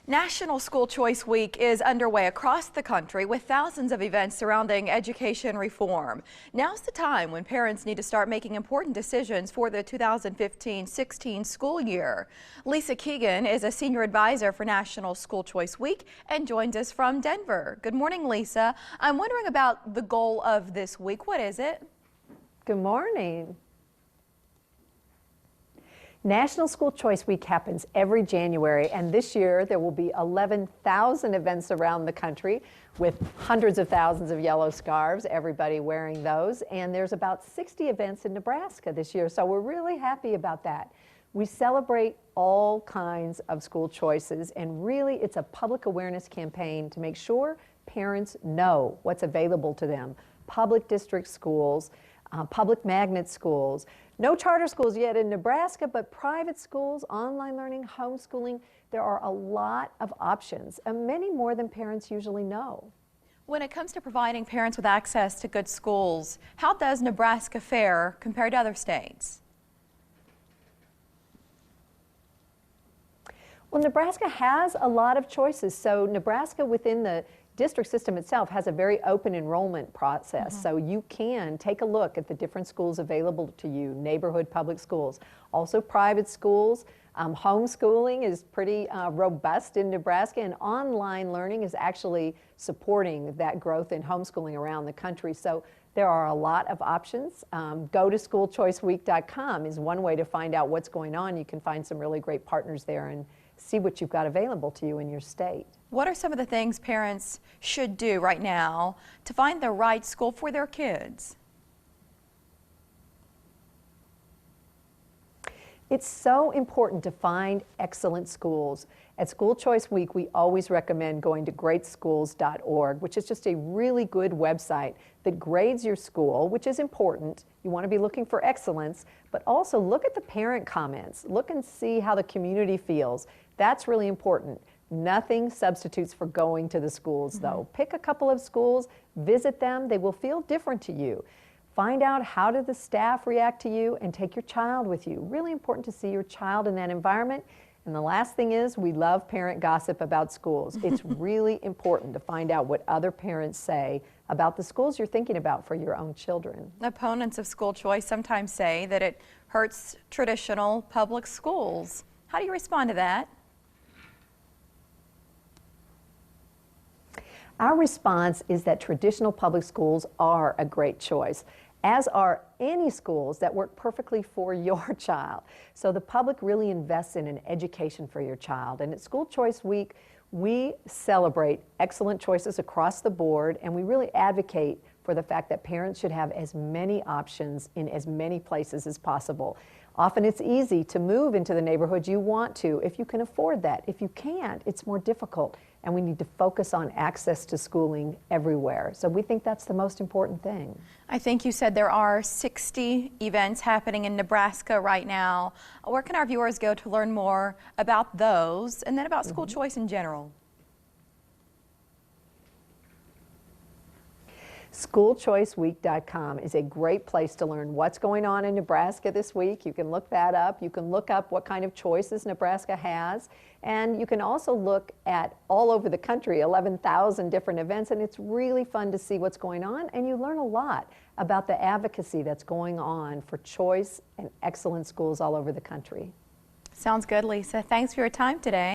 National School Choice Week is underway across the country with thousands of events surrounding education reform. Now's the time when parents need to start making important decisions for the 2015-16 school year. Lisa Keegan is a senior advisor for National School Choice Week and joins us from Denver. Good morning, Lisa. I'm wondering about the goal of this week. What is it? Good morning. National School Choice Week happens every January, and this year there will be 11,000 events around the country with hundreds of thousands of yellow scarves, everybody wearing those, and there's about 60 events in Nebraska this year, so we're really happy about that. We celebrate all kinds of school choices, and really it's a public awareness campaign to make sure parents know what's available to them. Public district schools, public magnet schools, no charter schools yet in Nebraska, but private schools, online learning, homeschooling, there are a lot of options, and many more than parents usually know. When it comes to providing parents with access to good schools, how does Nebraska fare compared to other states? Well, Nebraska has a lot of choices. So Nebraska within the district system itself has a very open enrollment process. So you can take a look at the different schools available to you, neighborhood public schools, also private schools. Homeschooling is pretty robust in Nebraska, and online learning is actually supporting that growth in homeschooling around the country. So there are a lot of options. Go to schoolchoiceweek.com is one way to find out what's going on. You can find some really great partners there and see what you've got available to you in your state. What are some of the things parents should do right now to find the right school for their kids? It's so important to find excellent schools. At School Choice Week, we always recommend going to greatschools.org, which is just a really good website that grades your school, which is important. You want to be looking for excellence, but also look at the parent comments. Look and see how the community feels. That's really important. Nothing substitutes for going to the schools, though. Pick a couple of schools, visit them. They will feel different to you. Find out how did the staff react to you, and take your child with you. Really important to see your child in that environment. And the last thing is, we love parent gossip about schools. It's really important to find out what other parents say about the schools you're thinking about for your own children. Opponents of school choice sometimes say that it hurts traditional public schools. How do you respond to that? Our response is that traditional public schools are a great choice, as are any schools that work perfectly for your child. So the public really invests in an education for your child. And at School Choice Week, we celebrate excellent choices across the board, and we really advocate for the fact that parents should have as many options in as many places as possible. Often it's easy to move into the neighborhood you want to if you can afford that. If you can't, it's more difficult, and we need to focus on access to schooling everywhere. So we think that's the most important thing. I think you said there are 60 events happening in Nebraska right now. Where can our viewers go to learn more about those and then about school choice in general? SchoolChoiceWeek.com is a great place to learn what's going on in Nebraska this week. You can look that up. You can look up what kind of choices Nebraska has. And you can also look at all over the country, 11,000 different events. And it's really fun to see what's going on. And you learn a lot about the advocacy that's going on for choice and excellent schools all over the country. Sounds good, Lisa. Thanks for your time today.